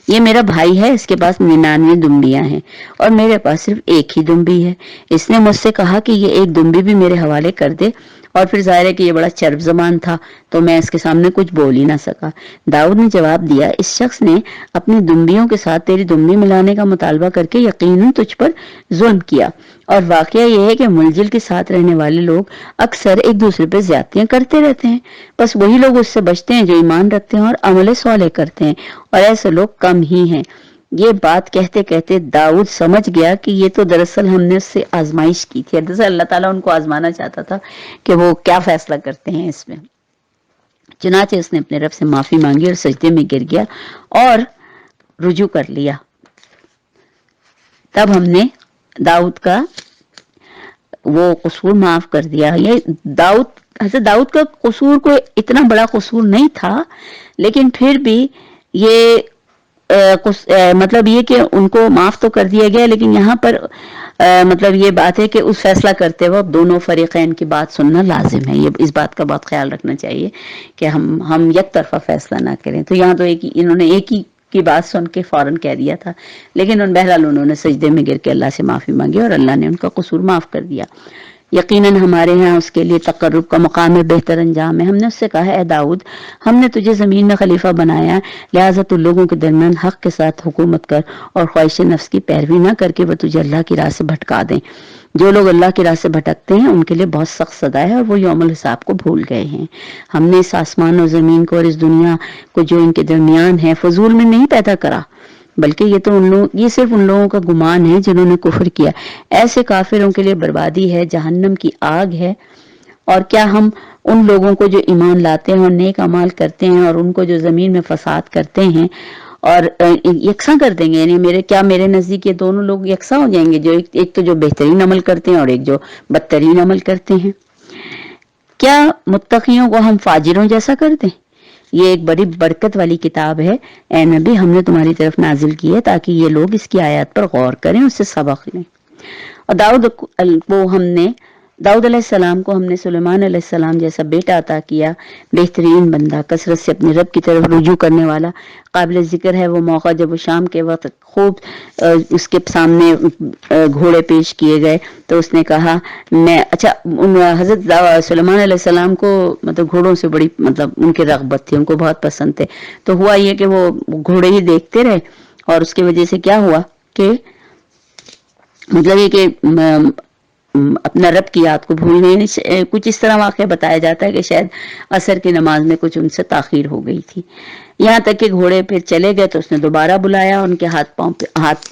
یہ میرا بھائی ہے، اس کے پاس 99 دمبیاں ہیں اور میرے پاس صرف ایک ہی دمبی ہے، اس نے مجھ سے کہا کہ یہ ایک دمبی بھی میرے حوالے کر دے، اور پھر ظاہر ہے کہ یہ بڑا چرب زبان تھا تو میں اس کے سامنے کچھ بول ہی نہ سکا۔ داؤد نے جواب دیا، اس شخص نے اپنی دمبیوں کے ساتھ تیری دمبی ملانے کا مطالبہ کر کے یقیناً تجھ پر ظلم کیا، اور واقعہ یہ ہے کہ ملجل کے ساتھ رہنے والے لوگ اکثر ایک دوسرے پہ زیادتیاں کرتے رہتے ہیں، بس وہی لوگ اس سے بچتے ہیں جو ایمان رکھتے ہیں اور عمل صالح کرتے ہیں، اور ایسے لوگ کم ہی ہیں۔ یہ بات کہتے کہتے داؤد سمجھ گیا کہ یہ تو دراصل ہم نے اس سے آزمائش کی تھی، دراصل اللہ تعالیٰ ان کو آزمانا چاہتا تھا کہ وہ کیا فیصلہ کرتے ہیں اس میں۔ چنانچہ اس نے اپنے رب سے معافی مانگی اور سجدے میں گر گیا اور رجوع کر لیا۔ تب ہم نے داؤد کا وہ قصور معاف کر دیا۔ یہ حضرت داؤد کا قصور کوئی اتنا بڑا قصور نہیں تھا، لیکن پھر بھی یہ مطلب یہ کہ ان کو معاف تو کر دیا گیا، لیکن یہاں پر مطلب یہ بات ہے کہ اس فیصلہ کرتے وقت دونوں فریقین کی بات سننا لازم ہے۔ یہ اس بات کا بہت خیال رکھنا چاہیے کہ ہم یک طرفہ فیصلہ نہ کریں۔ تو یہاں تو انہوں نے ایک ہی کی بات سن کے فوراً کہہ دیا تھا، لیکن بہرحال انہوں نے سجدے میں گر کے اللہ سے معافی مانگی اور اللہ نے ان کا قصور معاف کر دیا۔ یقیناً ہمارے ہاں اس کے لیے تقرب کا مقام بہتر انجام ہے۔ ہم نے اس سے کہا، اے داؤد، ہم نے تجھے زمین میں خلیفہ بنایا، لہٰذا تو لوگوں کے درمیان حق کے ساتھ حکومت کر اور خواہش نفس کی پیروی نہ کر کے وہ تجھے اللہ کی راہ سے بھٹکا دیں۔ جو لوگ اللہ کی راہ سے بھٹکتے ہیں ان کے لیے بہت سخت سزا ہے اور وہ یوم الحساب کو بھول گئے ہیں۔ ہم نے اس آسمان اور زمین کو اور اس دنیا کو جو ان کے درمیان ہے فضول میں نہیں پیدا کرا، بلکہ یہ صرف ان لوگوں کا گمان ہے جنہوں نے کفر کیا۔ ایسے کافروں کے لیے بربادی ہے، جہنم کی آگ ہے۔ اور کیا ہم ان لوگوں کو جو ایمان لاتے ہیں اور نیک اعمال کرتے ہیں اور ان کو جو زمین میں فساد کرتے ہیں اور یکساں کر دیں گے؟ یعنی میرے نزدیک یہ دونوں لوگ یکساں ہو جائیں گے، جو ایک تو جو بہترین عمل کرتے ہیں اور ایک جو بدترین عمل کرتے ہیں؟ کیا متقیوں کو ہم فاجروں جیسا کر دیں؟ یہ ایک بڑی برکت والی کتاب ہے، اے نبی ہم نے تمہاری طرف نازل کی ہے تاکہ یہ لوگ اس کی آیات پر غور کریں، اس سے سبق لیں۔ اور داؤد علیہ السلام کو ہم نے سلیمان علیہ السلام جیسا بیٹا عطا کیا، بہترین بندہ، کثرت سے اپنے رب کی طرف رجوع کرنے والا۔ قابل ذکر ہے وہ موقع جب وہ شام کے وقت خوب اس کے سامنے گھوڑے پیش کیے گئے تو اس نے کہا حضرت سلیمان علیہ السلام کو مطلب گھوڑوں سے بڑی مطلب ان کی رغبت تھی، ان کو بہت پسند تھے۔ تو ہوا یہ کہ وہ گھوڑے ہی دیکھتے رہے، اور اس کی وجہ سے کیا ہوا کہ مطلب یہ کہ اپنا رب کی یاد کو بھول گئے۔ کچھ اس طرح واقعہ بتایا جاتا ہے کہ شاید عصر کی نماز میں کچھ ان سے تاخیر ہو گئی تھی، یہاں تک کہ گھوڑے پھر چلے گئے تو اس نے دوبارہ بلایا، ان کے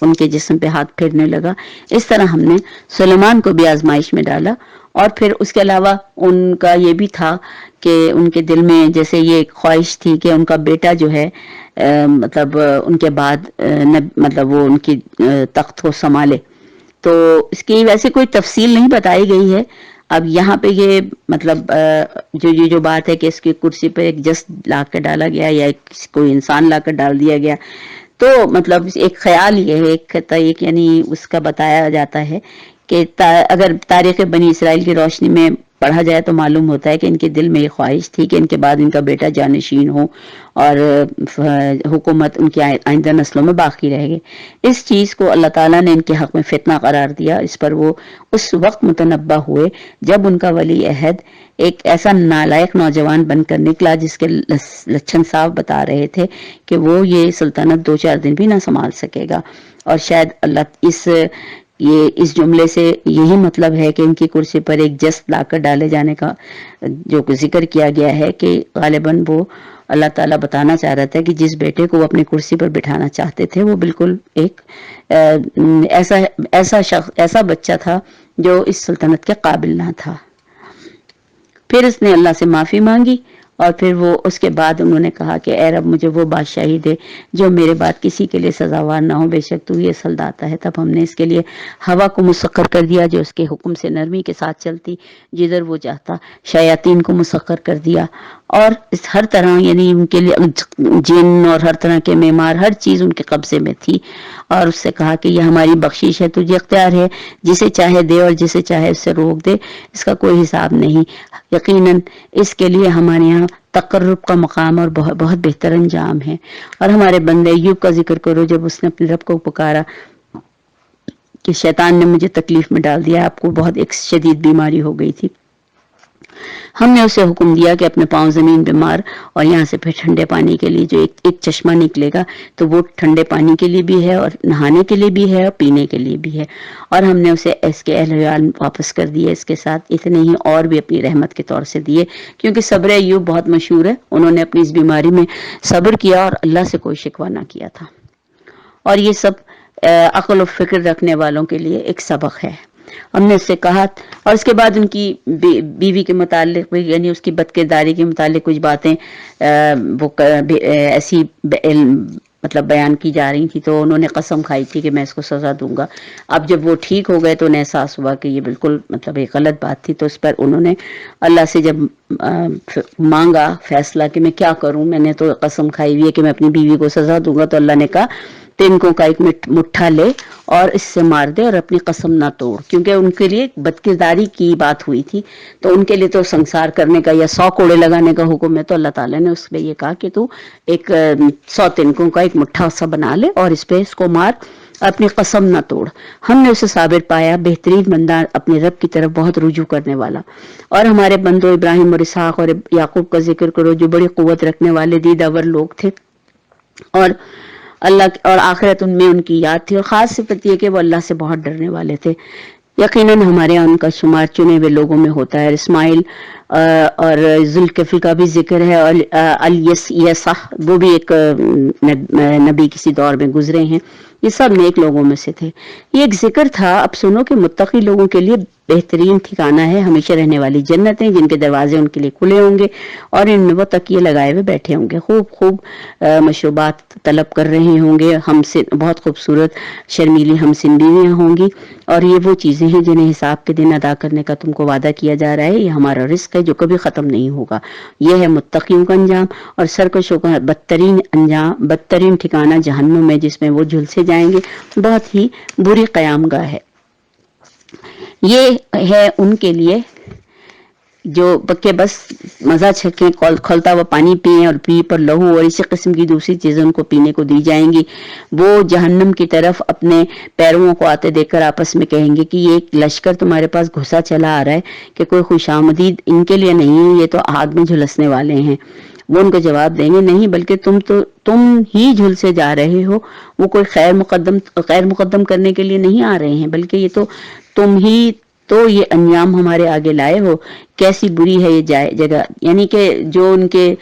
ان کے جسم پہ ہاتھ پھیرنے لگا۔ اس طرح ہم نے سلیمان کو بھی آزمائش میں ڈالا۔ اور پھر اس کے علاوہ ان کا یہ بھی تھا کہ ان کے دل میں جیسے یہ خواہش تھی کہ ان کا بیٹا جو ہے مطلب ان کے بعد مطلب وہ ان کی تخت کو سنبھالے۔ تو اس کی ویسے کوئی تفصیل نہیں بتائی گئی ہے۔ اب یہاں پہ یہ مطلب جو بات ہے کہ اس کی کرسی پر ایک جسد لا کر ڈالا گیا یا کوئی انسان لا کر ڈال دیا گیا، تو مطلب ایک خیال یہ ہے یعنی اس کا بتایا جاتا ہے کہ اگر تاریخ بنی اسرائیل کی روشنی میں پڑھا جائے تو معلوم ہوتا ہے کہ ان کے دل میں یہ خواہش تھی کہ ان کے بعد ان کا بیٹا جانشین ہو اور حکومت ان کی آئندہ نسلوں میں باقی رہے گی۔ اس چیز کو اللہ تعالیٰ نے ان کے حق میں فتنہ قرار دیا۔ اس پر وہ اس وقت متنبہ ہوئے جب ان کا ولی عہد ایک ایسا نالائق نوجوان بن کر نکلا جس کے لچھن صاف بتا رہے تھے کہ وہ یہ سلطنت 2-4 دن بھی نہ سنبھال سکے گا۔ اور شاید اللہ اس جملے سے یہی مطلب ہے کہ ان کی کرسی پر ایک جست لا کر ڈالے جانے کا جو ذکر کیا گیا ہے کہ غالباً وہ اللہ تعالیٰ بتانا چاہ رہا تھا کہ جس بیٹے کو وہ اپنی کرسی پر بٹھانا چاہتے تھے وہ بالکل ایک ایسا بچہ تھا جو اس سلطنت کے قابل نہ تھا۔ پھر اس نے اللہ سے معافی مانگی اور پھر وہ اس کے بعد انہوں نے کہا کہ اے رب مجھے وہ بادشاہی دے جو میرے بعد کسی کے لیے سزاوار نہ ہو، بے شک تو یہ سلطاتا ہے۔ تب ہم نے اس کے لیے ہوا کو مسخر کر دیا جو اس کے حکم سے نرمی کے ساتھ چلتی جدھر وہ چاہتا، شیاطین کو مسخر کر دیا اور اس ہر طرح یعنی ان کے لیے جن اور ہر طرح کے معمار ہر چیز ان کے قبضے میں تھی، اور اس سے کہا کہ یہ ہماری بخشش ہے، تجھے اختیار ہے جسے چاہے دے اور جسے چاہے اس سے روک دے، اس کا کوئی حساب نہیں۔ یقیناً اس کے لیے ہمارے یہاں تقرب کا مقام اور بہت بہتر انجام ہے۔ اور ہمارے بندے ایوب کا ذکر کرو جب اس نے اپنے رب کو پکارا کہ شیطان نے مجھے تکلیف میں ڈال دیا، آپ کو بہت ایک شدید بیماری ہو گئی تھی، ہم نے اسے حکم دیا کہ اپنے پاؤں زمین پہ مار اور یہاں سے پھر ٹھنڈے پانی کے لیے جو ایک چشمہ نکلے گا تو وہ ٹھنڈے پانی کے لیے بھی ہے اور نہانے کے لیے بھی ہے اور پینے کے لیے بھی ہے، اور ہم نے اسے اس کے اہل ویال واپس کر دیے، اس کے ساتھ اتنے ہی اور بھی اپنی رحمت کے طور سے دیے، کیونکہ صبر ایوب بہت مشہور ہے، انہوں نے اپنی اس بیماری میں صبر کیا اور اللہ سے کوئی شکوہ نہ کیا تھا۔ اور یہ سب عقل و فکر رکھنے والوں کے لیے ایک سبق ہے۔ ہم نے اس سے کہا، اور اس کے بعد ان کی بیوی کے متعلق یعنی اس کی بد کرداری کے متعلق کچھ باتیں وہ ایسی مطلب بیان کی جا رہی تھی، تو انہوں نے قسم کھائی تھی کہ میں اس کو سزا دوں گا۔ اب جب وہ ٹھیک ہو گئے تو انہیں احساس ہوا کہ یہ بالکل مطلب ایک غلط بات تھی، تو اس پر انہوں نے اللہ سے جب مانگا فیصلہ کہ میں کیا کروں، میں نے تو قسم کھائی ہوئی ہے کہ میں اپنی بیوی کو سزا دوں گا، تو اللہ نے کہا تنکوں کا ایک مٹھا لے اور اس سے مار دے اور اپنی قسم نہ توڑ، کیونکہ ان کے لیے بد کرداری کی بات ہوئی تھی، تو ان کے لیے تو سنسار کرنے کا یا 100 کوڑے لگانے کا حکم ہے، تو اللہ تعالیٰ نے اس پہ یہ کہا کہ تو ایک 100 تنکوں کا ایک مٹھا سا بنا لے اور اس پہ اس کو مار، اپنی قسم نہ توڑ۔ ہم نے اسے صابر پایا، بہترین بندہ، اپنے رب کی طرف بہت رجوع کرنے والا۔ اور ہمارے بندوں ابراہیم اور اسحاق اور یعقوب کا ذکر کرو جو بڑی قوت رکھنے والے دیداور لوگ تھے، اور اللہ اور آخرت ان میں ان کی یاد تھی، اور خاص صفت یہ کہ وہ اللہ سے بہت ڈرنے والے تھے۔ یقیناً ہمارے یہاں ان کا شمار چنے ہوئے لوگوں میں ہوتا ہے۔ اسماعیل اور ذوالکفل کا بھی ذکر ہے، اور الیسع وہ بھی ایک نبی کسی دور میں گزرے ہیں، یہ سب نیک لوگوں میں سے تھے۔ یہ ایک ذکر تھا۔ اب سنو کہ متقی لوگوں کے لیے بہترین ٹھکانہ ہے ہمیشہ رہنے والی جنتیں، جن کے دروازے ان کے لیے کھلے ہوں گے اور ان میں وہ تکیے لگائے ہوئے بیٹھے ہوں گے، خوب مشروبات طلب کر رہے ہوں گے، ہم سے بہت خوبصورت شرمیلی ہم سنبیویاں ہوں گی، اور یہ وہ چیزیں ہیں جنہیں حساب کے دن ادا کرنے کا تم کو وعدہ کیا جا رہا ہے۔ یہ ہمارا رزق ہے جو کبھی ختم نہیں ہوگا۔ یہ ہے متقیوں کا انجام، اور سرکشوں کا بدترین انجام، بدترین ٹھکانہ جہنم میں، جس میں وہ جھلسے جائیں گے، بہت ہی بری قیام گاہ ہے۔ یہ ہے ان کے لیے جو بکے بس مزہ چھکیں، کھولتا ہوا پانی پئیں اور پی پر لہو اور اسی قسم کی دوسری چیزیں ان کو پینے کو دی جائیں گی۔ وہ جہنم کی طرف اپنے پیرووں کو آتے دیکھ کر آپس میں کہیں گے کہ یہ ایک لشکر تمہارے پاس گھسا چلا آ رہا ہے کہ کوئی خوش آمدید ان کے لیے نہیں ہے، یہ تو آگ میں جھلسنے والے ہیں۔ وہ ان کو جواب دیں گے نہیں، بلکہ تم ہی جھلسے جا رہے ہو، وہ کوئی خیر مقدم کرنے کے لیے نہیں آ رہے ہیں، بلکہ یہ تو تم ہی تو یہ انجام ہمارے آگے لائے ہو۔ کیسی بری ہے یہ جگہ، یعنی کہ جو ان کے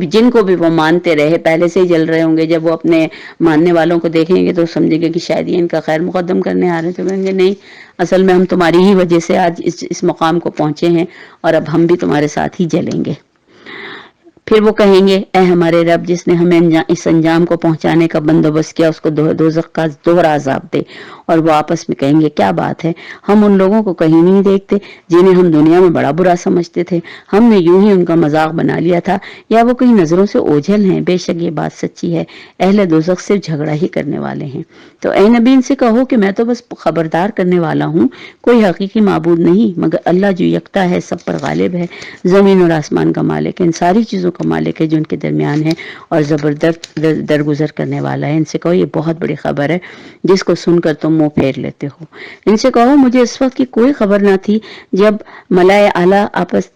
جن کو بھی وہ مانتے رہے پہلے سے ہی جل رہے ہوں گے، جب وہ اپنے ماننے والوں کو دیکھیں گے تو سمجھیں گے کہ شاید یہ ان کا خیر مقدم کرنے آ رہے ہیں، تو کہیں گے نہیں، اصل میں ہم تمہاری ہی وجہ سے آج اس مقام کو پہنچے ہیں، اور اب ہم بھی تمہارے ساتھ ہی جلیں گے۔ پھر وہ کہیں گے اے ہمارے رب جس نے ہمیں اس انجام کو پہنچانے کا بندوبست کیا اس کو دوزخ کا دوہرا عذاب دے. اور وہ آپس میں کہیں گے کیا بات ہے ہم ان لوگوں کو کہیں نہیں دیکھتے جنہیں ہم دنیا میں بڑا برا سمجھتے تھے, ہم نے یوں ہی ان کا مذاق بنا لیا تھا یا وہ کہیں نظروں سے اوجھل ہیں. بے شک یہ بات سچی ہے, اہل دوزخ صرف جھگڑا ہی کرنے والے ہیں. تو اے نبی ان سے کہو کہ میں تو بس خبردار کرنے والا ہوں, کوئی حقیقی معبود نہیں مگر اللہ جو یکتا ہے, سب پر غالب ہے, زمین اور آسمان کا مالک ہے, ان ساری چیزوں کا مالک ہے جو ان کے درمیان ہے, اور زبردست درگزر کرنے والا ہے. ان سے کہو یہ بہت بڑی خبر ہے جس کو سن کر تم منہ پھیر لیتے ہو. ان سے کہو مجھے اس وقت کی کوئی خبر نہ تھی جب ملائے اعلیٰ آپس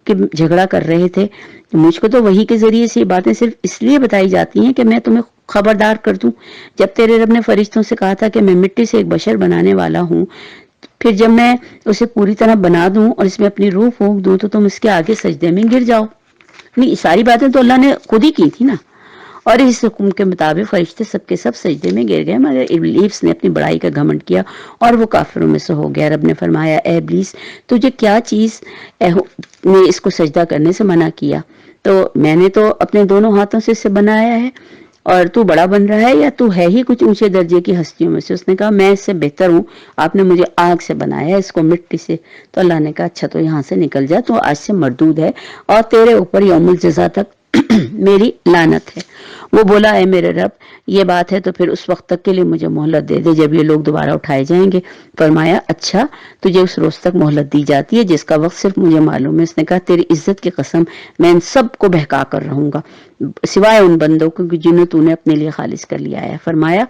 کے جھگڑا کر رہے تھے. مجھ کو تو وحی کے ذریعے سے یہ باتیں صرف اس لیے بتائی جاتی ہیں کہ میں تمہیں خبردار کر دوں. جب تیرے رب نے فرشتوں سے کہا تھا کہ میں مٹی سے ایک بشر بنانے والا ہوں, پھر جب میں اسے پوری طرح بنا دوں اور اس میں اپنی روح پھونک دوں تو تم اس کے آگے سجدے میں گر جاؤ. نہیں, ساری باتیں تو اللہ نے خود ہی کی تھی نا, اور اس حکم کے مطابق فرشتے سب کے سب سجدے میں گر گئے مگر ابلیس نے اپنی بڑائی کا گھمنڈ کیا اور وہ کافروں میں سے ہو گیا. رب نے فرمایا اے ابلیس تجھے کیا چیز نے اس کو سجدہ کرنے سے منع کیا؟ تو میں نے تو اپنے دونوں ہاتھوں سے اسے بنایا ہے اور تو بڑا بن رہا ہے, یا تو ہے ہی کچھ اونچے درجے کی ہستیوں میں سے؟ اس نے کہا میں اس سے بہتر ہوں, آپ نے مجھے آگ سے بنایا ہے, اس کو مٹی سے. تو اللہ نے کہا اچھا تو یہاں سے نکل جا, تو آج سے مردود ہے اور تیرے اوپر یوم الجزا تک میری لعنت ہے. وہ بولا اے میرے رب یہ بات ہے تو پھر اس وقت تک کے لیے مجھے مہلت دے دے جب یہ لوگ دوبارہ اٹھائے جائیں گے. فرمایا اچھا تجھے اس روز تک مہلت دی جاتی ہے جس کا وقت صرف مجھے معلوم ہے. اس نے کہا تیری عزت کی قسم میں ان سب کو بہکا کر رہوں گا سوائے ان بندوں کو جنہیں تو نے اپنے لیے خالص کر لیا ہے. فرمایا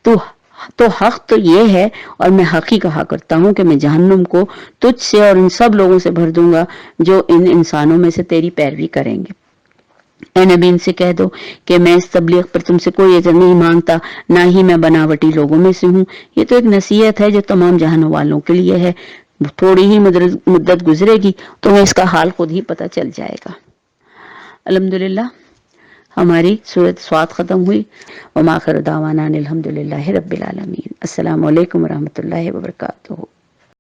تو حق تو یہ ہے اور میں حق ہی کہا کرتا ہوں کہ میں جہنم کو تجھ سے اور ان سب لوگوں سے بھر دوں گا جو ان انسانوں میں سے تیری پیروی کریں گے. اے نبی ان سے کہہ دو کہ میں اس تبلیغ پر تم سے کوئی اجر نہیں مانگتا, نہ ہی میں بناوٹی لوگوں میں سے ہوں. یہ تو ایک نصیحت ہے جو تمام جہان والوں کے لیے ہے. تھوڑی ہی مدت گزرے گی تمہیں اس کا حال خود ہی پتہ چل جائے گا. الحمدللہ ہماری سورۃ صاد ختم ہوئی. وما آخر دعوانا ان الحمدللہ رب العالمین. السلام علیکم ورحمۃ اللہ وبرکاتہ.